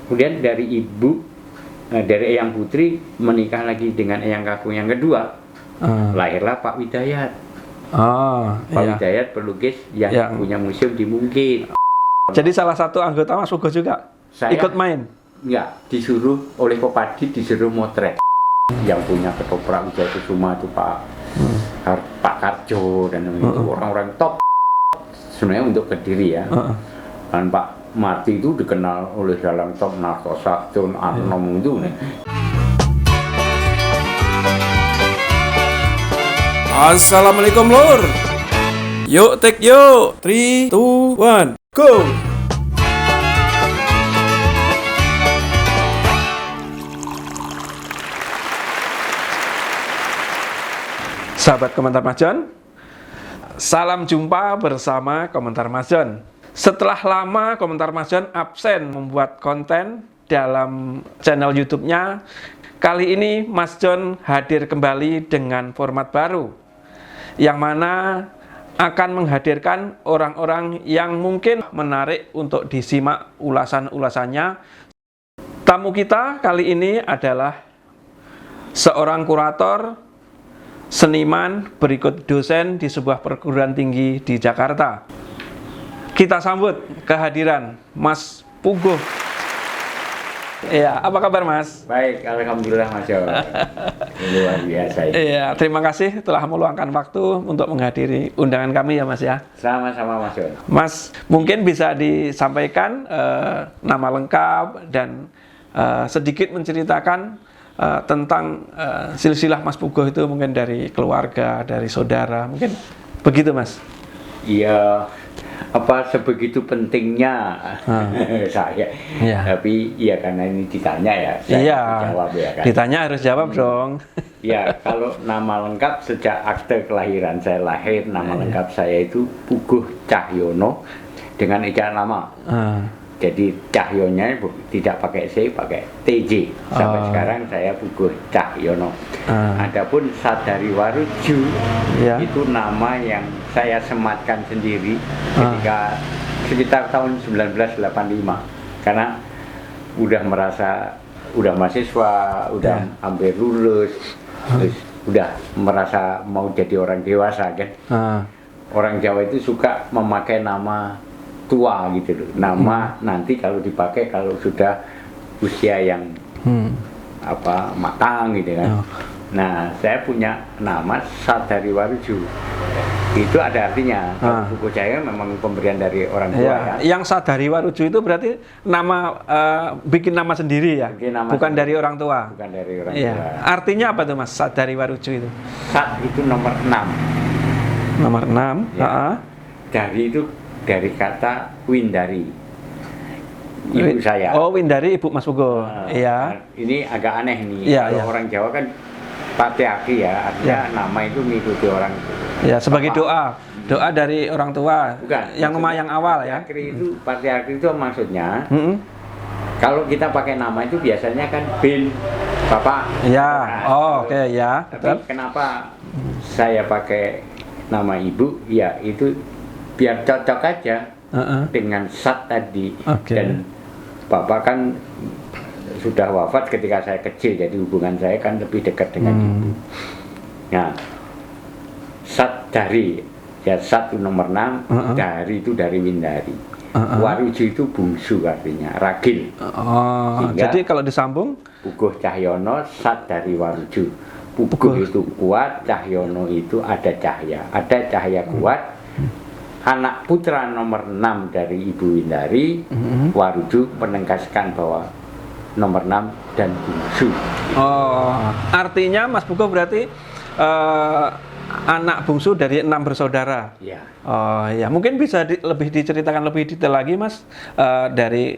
Kemudian dari ibu, dari Eyang Putri menikah lagi dengan Eyang Kakung yang kedua, lahirlah Pak Widayat. Pak Widayat pelukis yang punya museum di Mungkin. Jadi salah satu anggota Mas Puguh juga ikut main? Enggak, disuruh oleh Kopadi, disuruh motret. Yang punya ketoprak Wijaya Kusuma itu Pak Karjo dan itu orang-orang top sebenarnya untuk Kediri ya. Dan Pak Marti itu dikenal oleh dalam top Nartosa, John Arnom itu. Assalamualaikum lur. Yuk take yuk. 3, 2, 1, go. Sahabat Komentar Mas Jon, salam jumpa bersama Komentar Mas Jon. Setelah lama Komentar Mas Jon absen membuat konten dalam channel YouTube-nya, kali ini Mas Jon hadir kembali dengan format baru, yang mana akan menghadirkan orang-orang yang mungkin menarik untuk disimak ulasan-ulasannya. Tamu kita kali ini adalah seorang kurator, seniman, berikut dosen di sebuah perguruan tinggi di Jakarta. Kita sambut kehadiran Mas Puguh. Iya, apa kabar Mas? Baik, alhamdulillah Mas Jon. Luar biasa. Iya, terima kasih telah meluangkan waktu untuk menghadiri undangan kami ya Mas ya. Sama-sama Mas Jon. Mas, mungkin bisa disampaikan nama lengkap dan sedikit menceritakan tentang silsilah Mas Puguh itu, mungkin dari keluarga, dari saudara, mungkin begitu Mas. Iya, apa sebegitu pentingnya saya. Ya. Tapi ya karena ini ditanya ya, saya jawab ya kan. Ditanya harus jawab dong. Ya, kalau nama lengkap sejak akte kelahiran saya lahir, nama lengkap saya itu Puguh Cahyono dengan ejaan nama. Jadi Cahyonya tidak pakai C, pakai TJ. Sampai sekarang saya Puguh Cahyono. Adapun Sadari Waruju itu nama yang saya sematkan sendiri ketika sekitar tahun 1985. Karena udah merasa, udah mahasiswa, udah hampir lulus, terus udah merasa mau jadi orang dewasa kan. Orang Jawa itu suka memakai nama tua gitu loh, nama nanti kalau dipakai kalau sudah usia yang matang gitu kan. Nah, saya punya nama Sadari Waruju. Itu ada artinya. Puguh Cahyono memang pemberian dari orang tua ya. Yang Sadari Waruju itu berarti nama bikin nama sendiri ya, bukan dari orang tua. Bukan dari orang tua. Artinya apa tuh Mas, Sadari Waruju itu? Sat itu nomor 6. Nomor 6. Ya. Dari itu dari kata Windari, ibu saya. Oh, Windari ibu Mas Puguh. Iya. Ini agak aneh nih. Kalau orang Jawa kan patriarki ya, artinya nama itu mengikuti orang. Ya, sebagai doa dari orang tua. Bukan. Yang nama yang awal ya. Patriarki itu maksudnya. Kalau kita pakai nama itu biasanya kan bin bapak. Iya. Oke ya. Tapi kenapa saya pakai nama ibu? Ya itu biar cocok aja dengan Sat tadi. Dan bapak kan sudah wafat ketika saya kecil, jadi hubungan saya kan lebih dekat dengan ibu. Nah, Sat dari ya, Sat itu nomor 6, dari itu dari Windari. Waruju itu bungsu artinya, ragil. Jadi kalau disambung Puguh Cahyono, Sat dari Waruju. Puguh itu kuat, Cahyono itu ada cahaya kuat. Anak putra nomor 6 dari Ibu Windari, Waruju menegaskan bahwa nomor 6 dan bungsu. Artinya Mas Puguh berarti anak bungsu dari 6 bersaudara. Ya. Ya, mungkin bisa lebih diceritakan lebih detail lagi Mas, dari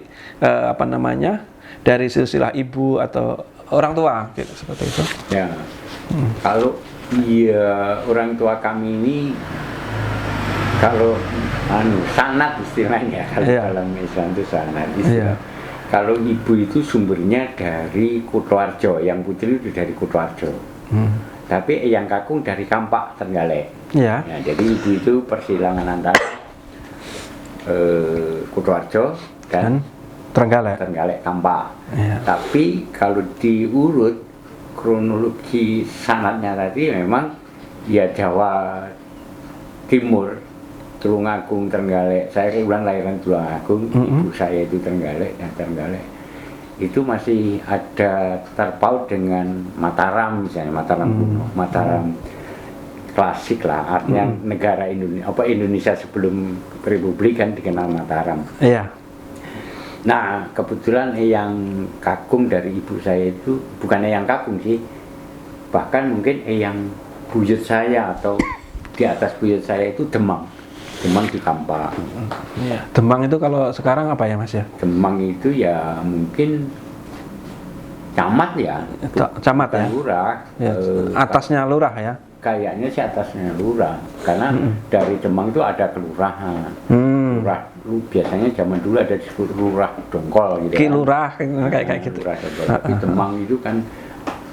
dari silsilah ibu atau orang tua, gitu, seperti itu. Ya. Kalau orang tua kami ini, kalau sanad istilahnya, kalau dalam Islam itu sanad istilah. Kalau ibu itu sumbernya dari Kutoarjo, yang putri itu dari Kutoarjo. Tapi yang kakung dari Kampak Trenggalek. Ya, jadi ibu itu persilangan antara Kutoarjo dan Trenggalek Kampa. Ya. Tapi kalau diurut kronologi sanatnya tadi memang ya Jawa Timur, Tulungagung, Trenggalek. Saya kebetulan lahiran Tulungagung, ibu saya itu Trenggalek. Nah, Trenggalek itu masih ada terpaut dengan Mataram misalnya, Mataram kuno, Mataram klasik lah, artinya negara Indonesia sebelum Republik kan dikenal Mataram. Iya. Nah, kebetulan yang kakung dari ibu saya itu bukan yang kakung sih, bahkan mungkin yang buyut saya atau di atas buyut saya itu Demang di Kampa. Iya. Demang itu kalau sekarang apa ya Mas ya? Demang itu ya mungkin camat ya. Camat ya? Lurah. Ya. Atasnya lurah ya? Kayaknya sih atasnya lurah. Karena dari Demang itu ada kelurahan. Lurah. Biasanya zaman dulu ada disebut lurah Dongkol gitu. Ki lurah kayak gitu. Lurah Dongkol. Tapi Demang itu kan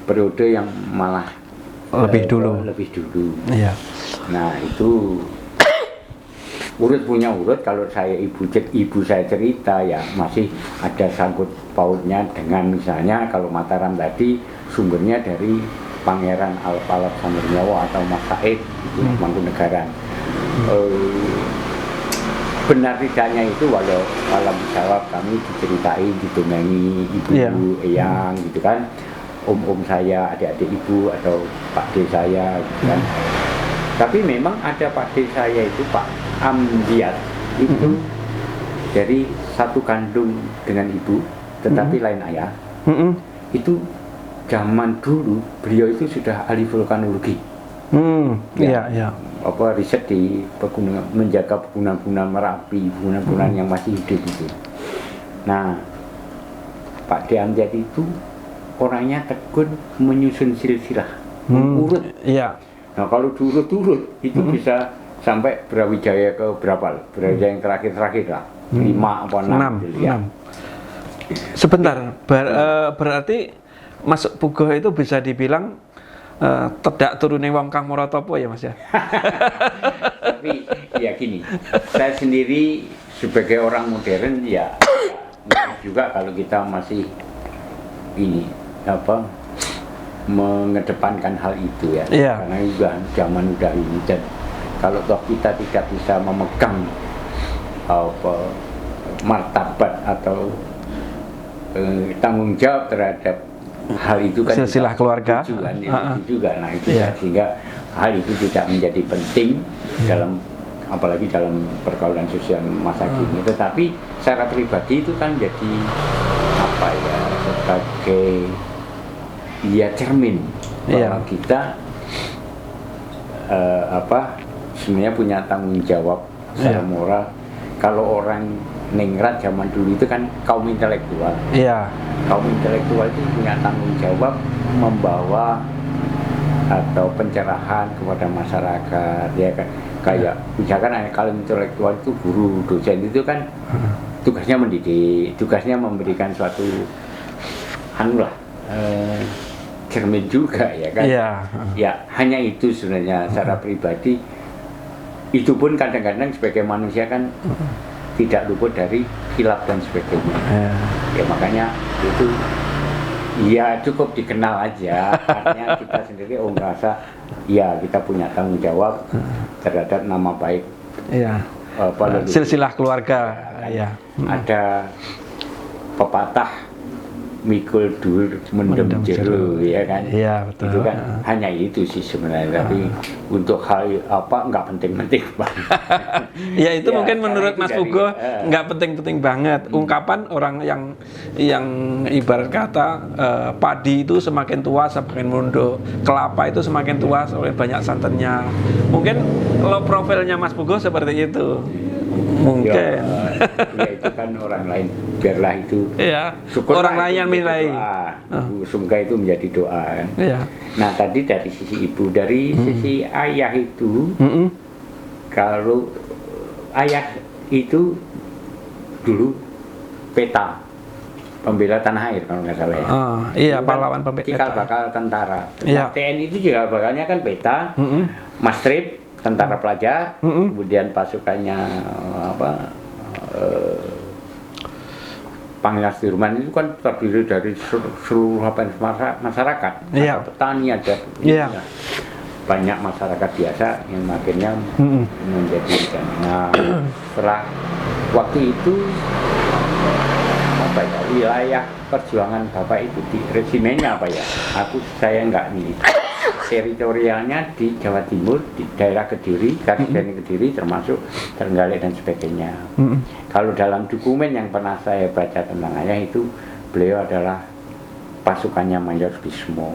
periode yang malah lebih dulu. Iya. Nah, itu urut punya urut, kalau saya ibu saya cerita ya masih ada sangkut pautnya dengan misalnya kalau Mataram tadi sumbernya dari Pangeran Alpalap Samurnyawa atau Mas Said itu Mangkunegaran. Benar tidaknya itu walau jawab kami diceritain, didongengi ibu, eyang gitu kan, om saya, adik-adik ibu atau pak de saya gitu kan. Tapi memang ada pak de saya itu Pak Amdiat itu dari satu kandung dengan ibu, tetapi lain ayah. Itu zaman dulu beliau itu sudah ahli vulkanologi. Iya. Apa riset di pegunungan, menjaga pegunungan Merapi, pegunungan yang masih hidup itu. Nah, Pak De Amdiat itu orangnya tekun menyusun silsilah, urut. Iya. Nah, kalau diurut-urut itu bisa sampai Brawijaya ke berapa? Brawijaya yang terakhir lah, 5 apa 6. 6. Sebentar, berarti Mas Puguh itu bisa dibilang tidak turune wong kang Moratapa ya Mas ya? Tapi ya gini, saya sendiri sebagai orang modern ya juga kalau kita masih ini mengedepankan hal itu ya. Karena juga zaman udah ini, dan kalau toh kita tidak bisa memegang martabat atau tanggung jawab terhadap hal itu kan silsilah keluarga juga. Nah itu ya, sehingga hal itu tidak menjadi penting dalam, apalagi dalam pergaulan sosial masa kini. Tetapi secara pribadi itu kan jadi apa ya, sebagai ya cermin bahwa kita sebenarnya punya tanggung jawab secara moral. Kalau orang ningrat zaman dulu itu kan kaum intelektual. Kaum intelektual itu punya tanggung jawab membawa atau pencerahan kepada masyarakat, ya kan. Kayak misalkan kalau intelektual itu guru, dosen itu kan tugasnya mendidik, tugasnya memberikan suatu cermin juga ya kan. Ya hanya itu sebenarnya secara pribadi. Itu pun kadang-kadang sebagai manusia kan tidak luput dari khilaf dan sebagainya. Ya makanya itu ya cukup dikenal aja. Artinya kita sendiri merasa ya kita punya tanggung jawab terhadap nama baik silsilah keluarga. Ada pepatah mikul dur mendem jero, ya kan. Betul. Itu kan hanya itu sih sebenarnya. Tapi untuk hal nggak penting-penting banget. Ya itu mungkin menurut Mas Puguh nggak penting-penting banget. Ungkapan orang yang ibarat kata padi itu semakin tua semakin mundur, kelapa itu semakin tua oleh banyak santannya. Mungkin lo profilnya Mas Puguh seperti itu. Mungkin ya itu kan orang lain, biarlah itu orang lain yang menilai. Semoga itu menjadi doa kan. Nah tadi dari sisi ibu, dari sisi ayah itu kalau ayah itu dulu peta pembela tanah air kalau nggak salah ya. Pahlawan pembela. Cikal bakal tentara. TNI itu juga bakalnya kan peta, Mastrip tentara pelajar, kemudian pasukannya Panggilan Sudirman itu kan terdiri dari seluruh masyarakat, Iya. ada petani, ada Iya. banyak masyarakat biasa yang akhirnya menjadi ikan. Nah, setelah waktu itu apa ya, wilayah perjuangan Bapak itu di resimennya apa ya? Saya nggak nih. Teritorialnya di Jawa Timur, di daerah Kediri, Kabupaten Kediri, termasuk Trenggalek dan sebagainya. Kalau dalam dokumen yang pernah saya baca tentang ayah itu, beliau adalah pasukannya Mayor Bismo.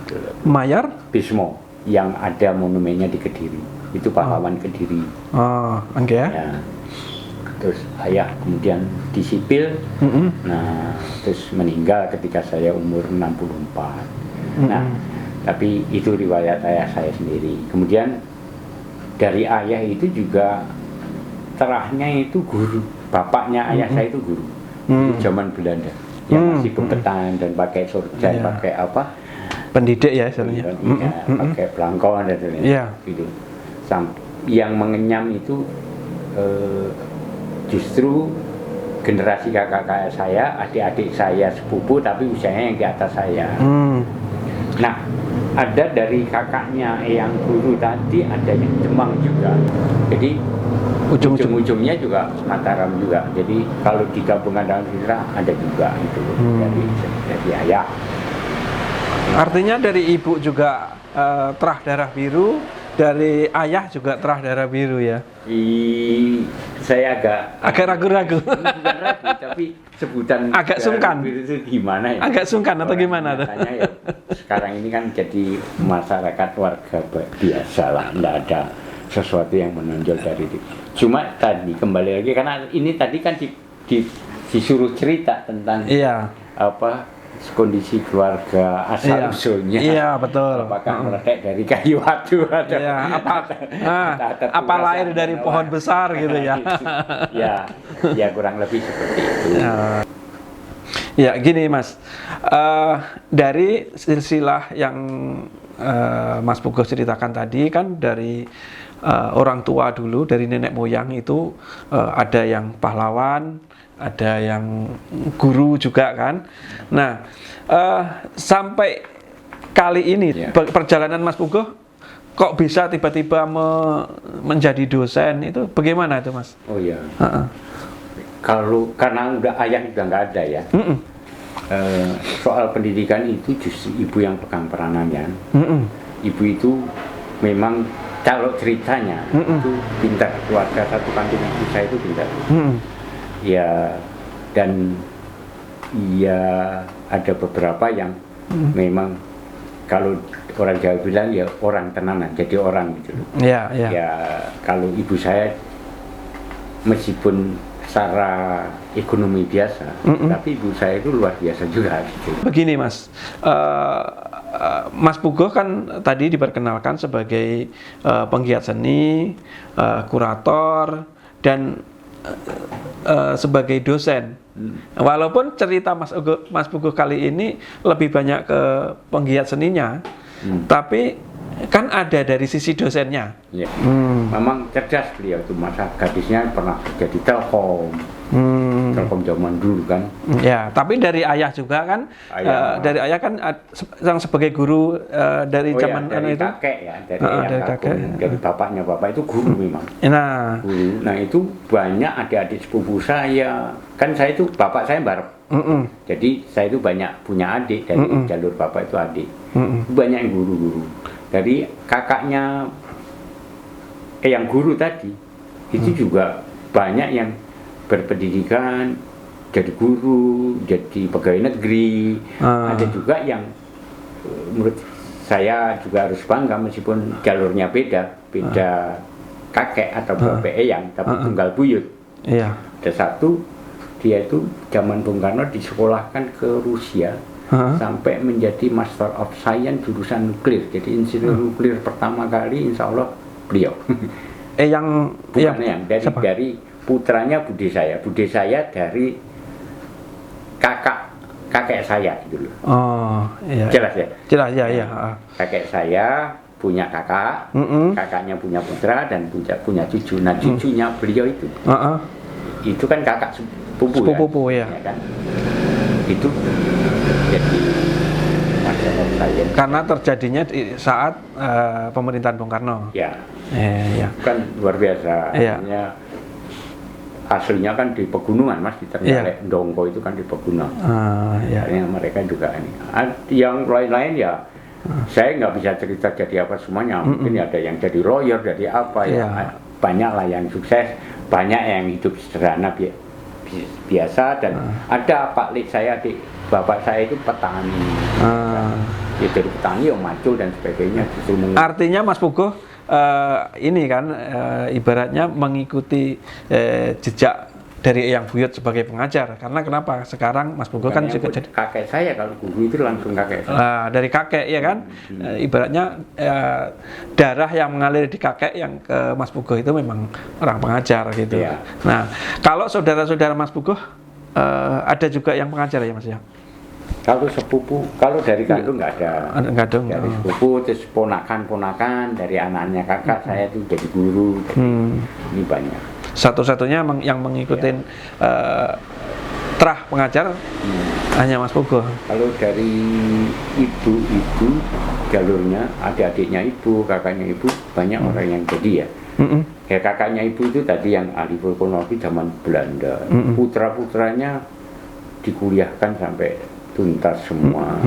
Gitu. Mayor Bismo yang ada monumennya di Kediri, itu pahlawan Kediri. Oh, oke ya. Ya. Terus ayah kemudian disipil, nah terus meninggal ketika saya umur 64. Nah, tapi itu riwayat ayah saya sendiri. Kemudian dari ayah itu juga terahnya itu guru, bapaknya ayah saya itu guru. Itu zaman Belanda, yang masih bebetan dan pakai surjan, pakai apa? Pendidik ya istilahnya. Pakai belangkon dan lain-lain. Iya. Gitu. Yang mengenyam itu justru generasi kakak-kakak saya, adik-adik saya sepupu tapi usianya yang di atas saya. Nah, ada dari kakaknya yang guru tadi, ada yang Demang juga. Jadi ujung-ujungnya juga Mataram juga. Jadi kalau digabungkan dalam Sitra ada juga itu dari ayah. Artinya dari ibu juga terah darah biru, dari ayah juga terah darah biru ya. Saya agak ragu-ragu. Bukan ragu, tapi sebutan agak sungkan. Itu gimana ya? Agak sungkan atau gimana tuh? Ya, sekarang ini kan jadi masyarakat warga biasa lah, nggak ada sesuatu yang menonjol dari itu. Cuma tadi kembali lagi karena ini tadi kan disuruh cerita tentang apa kondisi keluarga asal usulnya. Iya, betul. Apakah meletek dari kayu batu atau apa lahir dari pohon besar gitu ya. ya kurang lebih seperti itu. Ya, gini Mas. Dari silsilah yang Mas Puguh ceritakan tadi kan dari orang tua dulu, dari nenek moyang itu ada yang pahlawan, ada yang guru juga kan. Nah, sampai kali ini perjalanan Mas Puguh kok bisa tiba-tiba menjadi dosen itu bagaimana itu Mas? Oh iya. Karena ayah udah nggak ada ya. Soal pendidikan itu justru ibu yang pegang peranan ya. Ibu itu memang kalau ceritanya itu pintar, keluarga satu kantin ibu saya itu pintar. Ya, dan ya ada beberapa yang memang kalau orang Jawa bilang ya orang tenanan, jadi orang gitu loh. Ya kalau ibu saya meskipun secara ekonomi biasa, tapi ibu saya itu luar biasa juga gitu. Begini Mas, Mas Puguh kan tadi diperkenalkan sebagai penggiat seni, kurator, dan sebagai dosen. Walaupun cerita Mas Puguh kali ini lebih banyak ke penggiat seninya, tapi kan ada dari sisi dosennya. Ya. Memang cerdas beliau itu, masa gadisnya pernah kerja di Telkom. Telkom zaman dulu kan. Ya, tapi dari ayah juga kan. Dari ayah kan yang sebagai guru dari zaman dari itu. Kakek ya, dari kakek. Dari bapaknya, bapak itu guru memang. Nah, guru. Nah itu banyak adik-adik sepupu saya. Kan saya itu bapak saya barep. Jadi saya itu banyak punya adik dari jalur bapak itu adik. Banyak yang guru-guru. Dari kakaknya yang guru tadi itu juga banyak yang berpendidikan, jadi guru, jadi pegawai negeri. Ada juga yang menurut saya juga harus bangga meskipun jalurnya beda kakek atau bapak eyang, tapi tunggal buyut. Ada satu, dia itu zaman Bung Karno disekolahkan ke Rusia sampai menjadi Master of Science jurusan nuklir. Jadi insinyur nuklir pertama kali insya Allah beliau. Yang bukan yang dari putranya bude saya dari kakek saya dulu. Jelas ya? Jelas ya. Kakek saya punya kakak, kakaknya punya putra dan punya cucu. Nah cucunya beliau itu kan kakak sepupu ya. Kan? Itu jadi Master of Science. Karena terjadinya di saat pemerintahan Bung Karno. Ya. Ya. Kan luar biasa. Iya. Aslinya kan di pegunungan Mas, di Trenggalek, Ndongko itu kan di pegunungan. Ya. Akhirnya mereka juga ini. Yang lain-lain ya, saya nggak bisa cerita jadi apa semuanya. Mungkin ada yang jadi lawyer, jadi apa ya. Banyak lah yang sukses, banyak yang hidup sederhana biasa, dan ada Pak Lik saya, bapak saya itu petani. Ya dari petani yang maju dan sebagainya. Artinya Mas Puguh ini kan ibaratnya mengikuti jejak dari Eyang Buyut sebagai pengajar. Karena kenapa? Sekarang Mas Puguh kan juga jadi kakek saya, kalau guru itu langsung kakek saya. Dari kakek ya kan, ibaratnya darah yang mengalir di kakek yang ke Mas Puguh itu memang orang pengajar gitu. Iya. Nah, kalau saudara-saudara Mas Puguh ada juga yang pengajar ya Mas ya? Kalau sepupu, kalau dari kandung nggak ada. Dari sepupu, terus ponakan-ponakan, dari anaknya kakak saya itu jadi guru. Ini banyak. Satu-satunya yang mengikuti terah pengajar hanya Mas Puguh. Kalau dari ibu jalurnya, adik-adiknya ibu, kakaknya ibu, banyak orang yang jadi ya. Ya kakaknya ibu itu tadi yang ahli vulkanologi zaman Belanda. Putra-putranya dikuliahkan sampai tuntas semua,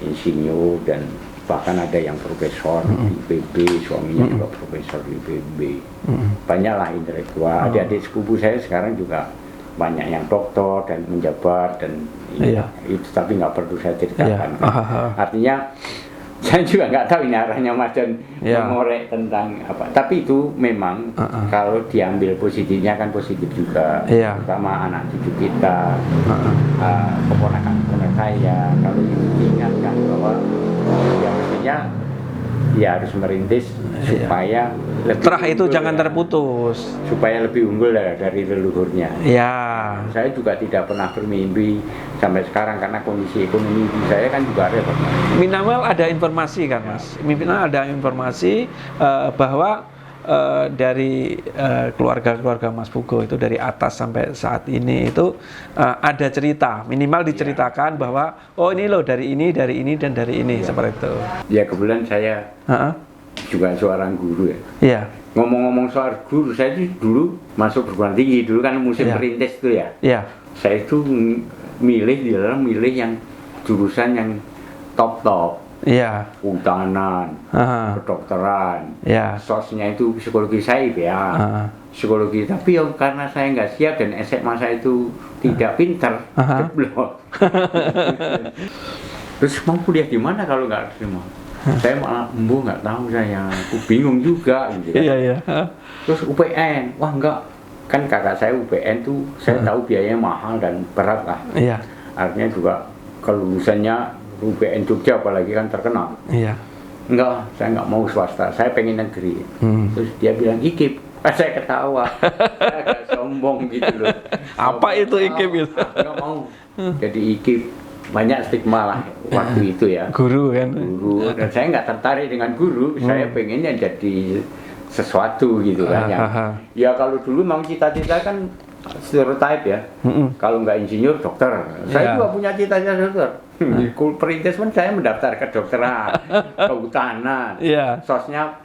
insinyur, dan bahkan ada yang profesor di IPB, suaminya juga profesor di IPB. Banyaklah intelektual. Adik-adik sepupu saya sekarang juga banyak yang doktor dan menjabat dan itu, tapi nggak perlu saya ceritakan. Artinya saya juga nggak tahu ini arahnya Mas John mengorek tentang apa. Tapi itu memang kalau diambil positifnya kan positif juga. Sama anak cucu kita, keponakan-keponakan saya. Kalau itu diingatkan bahwa ya mestinya ya harus merintis supaya lebih terah itu jangan terputus, supaya lebih unggul dari leluhurnya. Saya juga tidak pernah bermimpi sampai sekarang karena kondisi ekonomi saya kan juga repot. Minimal ada informasi kan Mas, minimal ada informasi bahwa dari keluarga-keluarga Mas Puguh itu dari atas sampai saat ini itu ada cerita, minimal diceritakan bahwa oh ini loh dari ini dan dari ini seperti itu. Ya kebetulan saya juga seorang guru ya. Ngomong-ngomong soal guru, saya itu dulu masuk perguruan tinggi, dulu kan musim perintis itu ya. Saya itu milih yang jurusan yang top. Kehutanan, kedokteran, sosnya itu psikologi saya psikologi, tapi karena saya nggak siap dan SMA saya itu tidak pintar, jeblok. Terus mau kuliah di mana kalau nggak terima? Saya malah nggak tahu, aku bingung juga gitu. Terus UPN, wah enggak, kan kakak saya UPN tuh saya tahu biayanya mahal dan berat lah. Artinya juga kelulusannya UPN Jogja apalagi kan terkenal. Enggak, saya nggak mau swasta, saya pengen negeri. Terus dia bilang IKIP, saya ketawa, saya agak sombong gitu loh. Apa itu IKIP itu? Nggak mau. Jadi IKIP banyak stigma lah waktu itu ya. Guru kan. Dan saya nggak tertarik dengan guru, saya pengennya jadi sesuatu gitu kan. Ya kalau dulu memang cita-cita kan stereotype ya. Kalau nggak insinyur, dokter. Saya juga punya cita-cita dokter. Perintis pun saya mendaftar ke dokteran, kehutanan, sosnya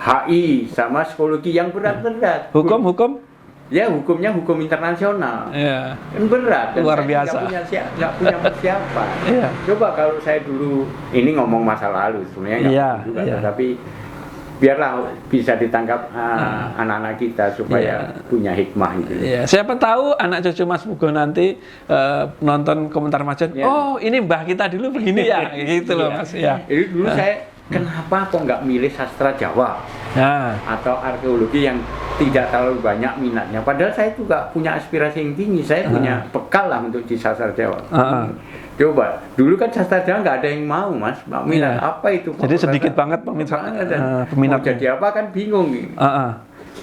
HI sama psikologi yang berat-berat. Hukum? Ya hukumnya hukum internasional. Kan berat. Dan luar biasa. Nggak punya persiapan. Coba kalau saya dulu, ini ngomong masa lalu sebenarnya tapi biarlah bisa ditangkap anak-anak kita supaya punya hikmah gitu. Siapa tahu anak cucu Mas Puguh nanti nonton komentar Mas John, oh ini mbah kita dulu begini ya, gitu loh Mas. Jadi dulu saya kenapa kok nggak milih sastra Jawa atau arkeologi yang tidak terlalu banyak minatnya. Padahal saya juga punya aspirasi yang tinggi, saya punya bekal lah untuk di sastra Jawa. Coba, dulu kan sastra Jawa nggak ada yang mau Mas, minat apa itu? Jadi sedikit banget peminat. Jadi apa kan bingung.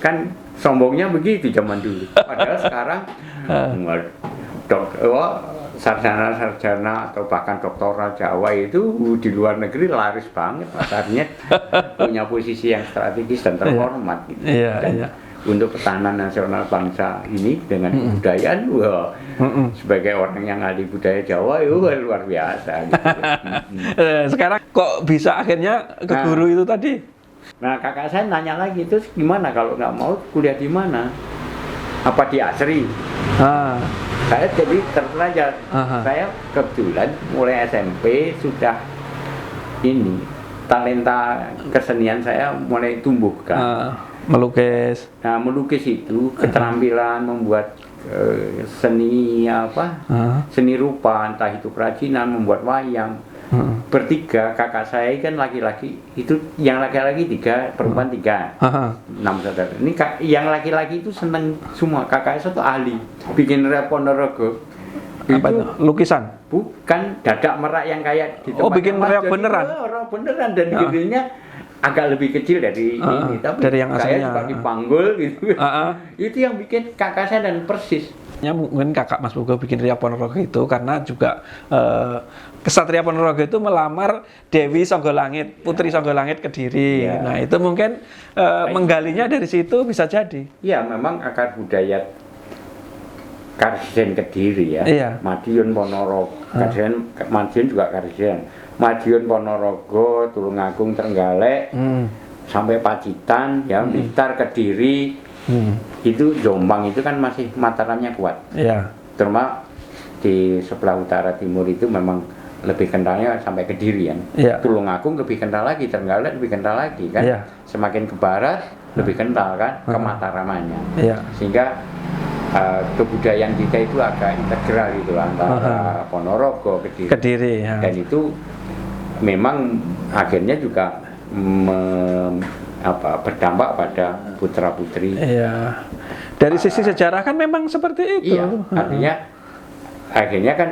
Kan sombongnya begitu zaman dulu. Padahal sekarang sarjana atau bahkan doktoral Jawa itu di luar negeri laris banget, pasarnya punya posisi yang strategis dan terhormat gitu. Dan untuk ketahanan nasional bangsa ini dengan kebudayaan, wah, sebagai orang yang ahli budaya Jawa, luar biasa. Gitu. Sekarang kok bisa akhirnya ke guru itu tadi? Nah, kakak saya nanya lagi, terus gimana kalau nggak mau kuliah di mana? Apa di ASRI? Saya jadi terpelajar. Saya kebetulan mulai SMP sudah ini talenta kesenian saya mulai tumbuh kan. Melukis. Nah, melukis itu keterampilan membuat seni apa? Seni rupa, entah itu kerajinan, membuat wayang. Bertiga, kakak saya kan laki-laki, itu yang laki-laki 3, perempuan 3, 6 saudara. Ini yang laki-laki itu seneng semua. Kakak saya tuh ahli bikin Reok Ponorogo. Apa itu? Lukisan? Bukan dadak merak yang kayak di tempat bikin reok beneran? Reok beneran, dan gedenya agak lebih kecil dari ini, tapi dari yang aslinya. Saya suka dipanggul gitu. Itu yang bikin kakak saya dan persis. Mungkin kakak Mas Pugo bikin Reok Ponorogo itu karena juga Kesatria Ponorogo itu melamar Dewi Songgolangit, Putri Songgolangit Kediri. Nah itu mungkin menggalinya dari situ bisa jadi. Iya, memang akar budaya Karsien Kediri ya. Madiun Ponorogo, Madiun juga Karsien. Madiun Ponorogo, Tulungagung, Trenggalek, sampai Pacitan, ya, Blitar, Kediri. Itu Jombang itu kan masih Mataramnya kuat. Terutama di sebelah utara timur itu memang lebih kentalnya sampai Kediri kan. Tulungagung lebih kental lagi, Trenggalek lebih kental lagi kan. Semakin ke barat lebih kental kan ke Mataramannya. Sehingga kebudayaan kita itu agak integral gitu antara Ponorogo, Kediri. Dan itu memang akhirnya juga berdampak pada putra-putri. Dari sisi sejarah kan memang seperti itu. Artinya akhirnya kan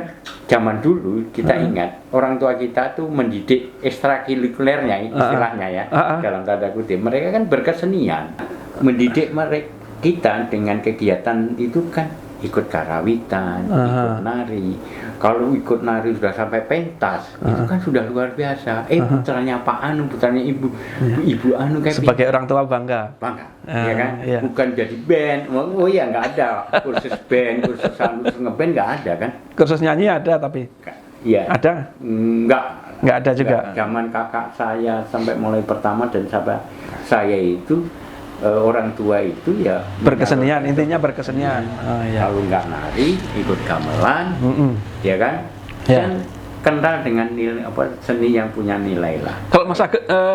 zaman dulu kita ingat orang tua kita tuh mendidik ekstrakurikulernya istilahnya ya, dalam tanda kutip. Mereka kan berkesenian, mendidik mereka. Kita dengan kegiatan itu kan ikut karawitan, ikut nari. Kalau ikut nari sudah sampai pentas, itu kan sudah luar biasa. Putranya Pak Anu, putranya Ibu Anu kan. Sebagai orang tua bangga. Ya kan? Bukan jadi band. Oh iya, nggak ada kursus band, kursus ngeband nggak ada kan? Kursus nyanyi ada tapi. Iya. Ada? Nggak ada juga. Zaman kakak saya sampai mulai pertama dan sampai saya itu. Orang tua itu ya berkesenian, intinya berkesenian. Kalau nggak nari, ikut gamelan, ya kan? Dan kental dengan nilai seni yang punya nilai lah. Kalau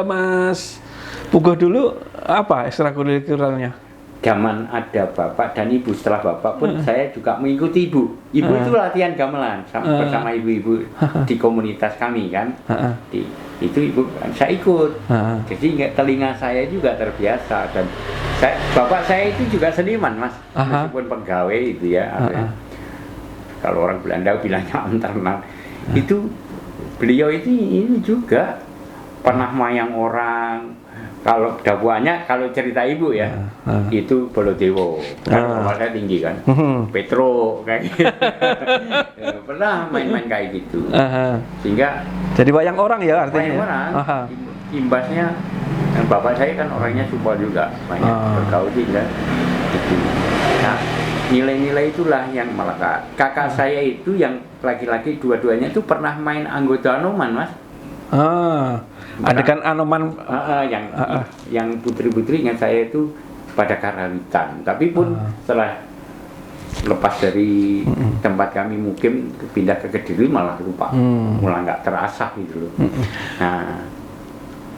Mas Pugo dulu apa ekstrakurikulernya? Zaman ada bapak dan ibu, setelah bapak pun saya juga mengikuti ibu. Ibu itu latihan gamelan bersama ibu-ibu di komunitas kami kan. Itu ibu saya ikut. Jadi telinga saya juga terbiasa, dan bapak saya itu juga seniman mas, meskipun pegawai itu ya. Kalau orang Belanda bilangnya internal. Itu beliau itu ini juga pernah mayang orang. Kalau dakwanya, kalau cerita ibu ya, itu Bolodewo, kan normalnya tinggi kan, Petro kayak gitu. Pernah main-main kayak gitu, sehingga jadi wayang orang ya artinya. Wayang orang, imbasnya, dan bapak saya kan orangnya supel juga, banyak bergaul juga. Gitu. Nah, nilai-nilai itulah yang melekat. Kakak saya itu yang laki-laki dua-duanya itu pernah main anggota Anoman mas. Adegan Anoman yang putri-putri ingat saya itu pada karawitan, tapi pun setelah lepas dari tempat kami mukim pindah ke Kediri malah lupa, mulai nggak terasah gitu loh. Nah,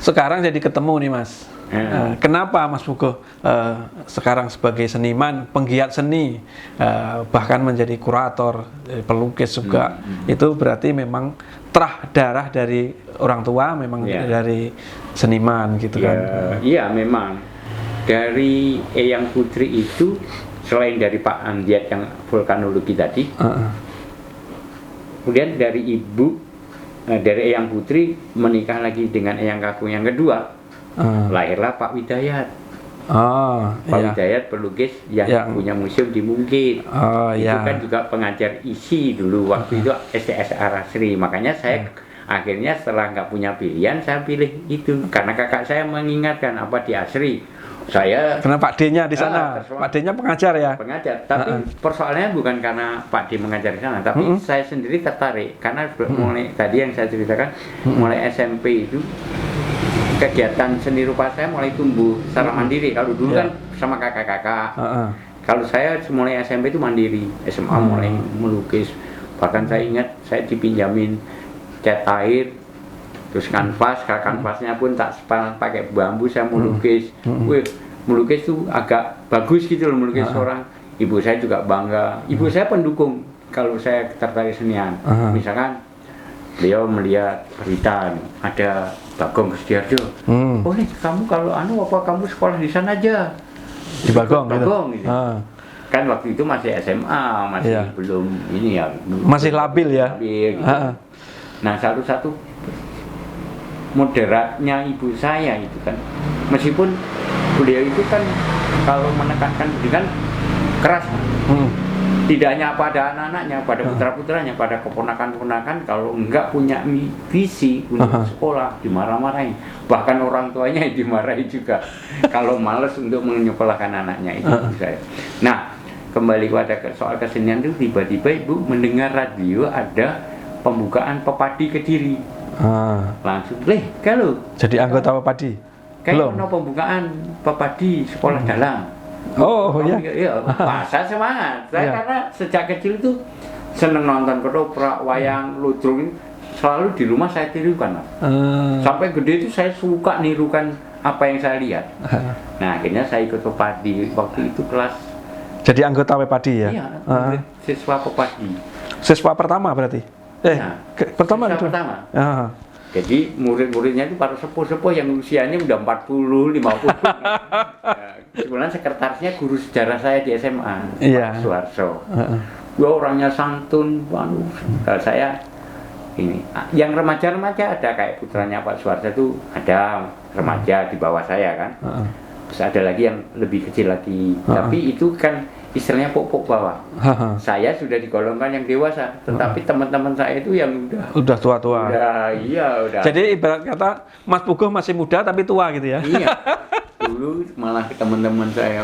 sekarang jadi ketemu nih mas. Kenapa Mas Pugo sekarang sebagai seniman, penggiat seni, bahkan menjadi kurator, pelukis juga, itu berarti memang terah darah dari orang tua, memang dari seniman gitu kan? Iya memang dari Eyang Putri itu selain dari Pak Andiat yang vulkanologi tadi, kemudian dari ibu, dari Eyang Putri menikah lagi dengan Eyang Kakung yang kedua. Lahirlah Pak Widayat. Pak Widayat pelukis yang punya museum di Mungkit. Itu kan juga pengajar isi dulu waktu itu STS Arasri. Makanya saya akhirnya setelah nggak punya pilihan, saya pilih itu karena kakak saya mengingatkan apa di Asri. Saya Karena Pak D-nya di sana. Pak D-nya pengajar ya? pengajar, tapi persoalannya bukan karena Pak D mengajar di sana, tapi saya sendiri tertarik karena mulai tadi yang saya ceritakan, mulai SMP itu kegiatan seni rupa saya mulai tumbuh secara mandiri. Kalau dulu kan sama kakak-kakak. Kalau saya mulai SMP itu mandiri, SMA mulai melukis. Bahkan saya ingat saya dipinjamin cat air, terus kanvas, kanvasnya pun tak pakai bambu, saya melukis. Wih, melukis tuh agak bagus gitu loh, melukis orang. Ibu saya juga bangga. Ibu saya pendukung kalau saya tertarik senian. Misalkan beliau melihat berita ada Bagong Setiarjo. Oh nih kamu kalau kamu sekolah di sana aja. Di Bagong gitu. Kan waktu itu masih SMA, masih belum ini ya. Masih labil ya. Labil, gitu. Nah satu-satu moderatnya ibu saya itu kan, meskipun beliau itu kan kalau menekankan pendidikan keras, tidak hanya pada anak-anaknya, pada putra-putranya, pada keponakan-keponakan, kalau enggak punya visi untuk sekolah dimarah-marahin, bahkan orang tuanya dimarahi juga kalau malas untuk menyekolahkan anaknya itu saya. Nah kembali pada soal kesenian itu, tiba-tiba ibu mendengar radio ada pembukaan Pepadi Kediri. Langsung, kalau jadi anggota Pepadi? Kayak mau pembukaan Pepadi sekolah dalang. Oh iya. Wah, saya semangat. Saya karena sejak kecil itu seneng nonton ketoprak, wayang, ludruk, selalu di rumah saya tirukan. Sampai gede itu saya suka nirukan apa yang saya lihat. Nah akhirnya saya ikut Pepadi waktu itu kelas. Jadi anggota Pepadi ya? Iya, siswa Pepadi. Siswa pertama berarti? Pertama itu? Pertama. Jadi murid-muridnya itu para sepuh-sepuh yang usianya udah 40, 50. Sebenarnya sekretarisnya guru sejarah saya di SMA, Pak Suharso. Dia orangnya santun, saya ini. Yang remaja-remaja ada kayak putranya Pak Suharso itu ada remaja di bawah saya kan. Terus ada lagi yang lebih kecil lagi. Tapi itu kan istilahnya pok-pok bawah. Saya sudah digolongkan yang dewasa, tetapi teman-teman saya itu yang udah tua-tua. Udah. Jadi ibarat kata Mas Puguh masih muda tapi tua gitu ya. Iya. Dulu malah ke teman-teman saya,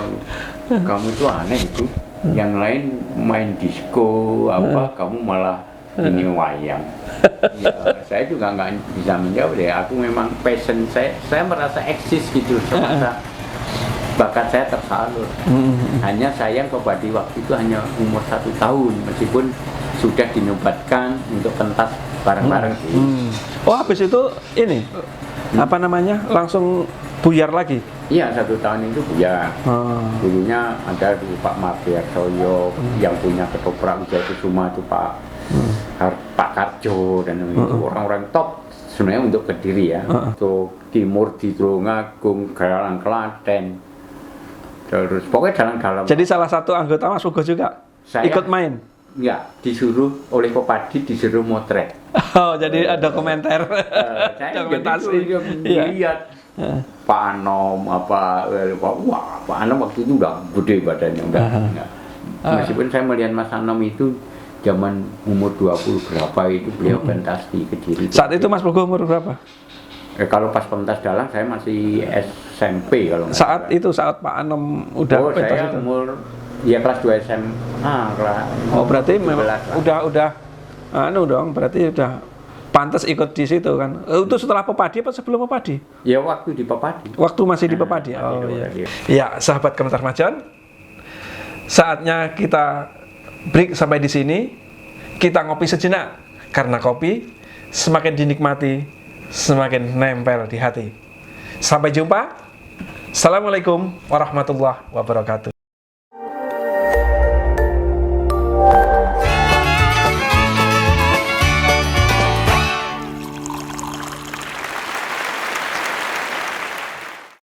kamu tuh aneh itu. Yang lain main disco kamu malah ini wayang. Ya, saya juga nggak bisa menjawab deh. Aku memang passion saya merasa eksis gitu, merasa bakat saya tersalur. Hanya sayang Pepadi waktu itu hanya umur 1 tahun, meskipun sudah dinobatkan untuk pentas bareng-bareng. Oh habis itu ini apa namanya langsung buyar lagi? Iya 1 tahun itu buyar. Dulunya ada Pak Mardiarsoyo yang punya ketoprak Wijaya Kusuma itu Pak Karjo dan itu orang-orang top sebenarnya untuk Kediri ya. Untuk timur di Tulungagung, Galang Klaten. Terus pokoknya dalam. Jadi salah satu anggota Mas Puguh juga ikut main? Enggak, disuruh oleh Pepadi disuruh motret. Oh, jadi ada komentar. Saya dokumentasi lihat Pak Anom Pak Anom waktu itu udah gede badannya udah. Meskipun saya melihat Mas Anom itu zaman umur 20 berapa itu beliau pentas di Kediri. Saat itu Mas Puguh umur berapa? Kalau pas pentas dalang saya masih SMP kalau nggak saat itu saat Pak Anom udah pentas saya itu. Umur kelas 2 SMA berarti memang udah dong, berarti udah pantas ikut di situ kan. Itu setelah Pepadi apa sebelum Pepadi? Ya waktu di Pepadi. Waktu masih di Pepadi. Ya, sahabat Komentar Majon. Saatnya kita break sampai di sini. Kita ngopi sejenak karena kopi semakin dinikmati semakin nempel di hati. Sampai jumpa. Assalamualaikum warahmatullahi wabarakatuh.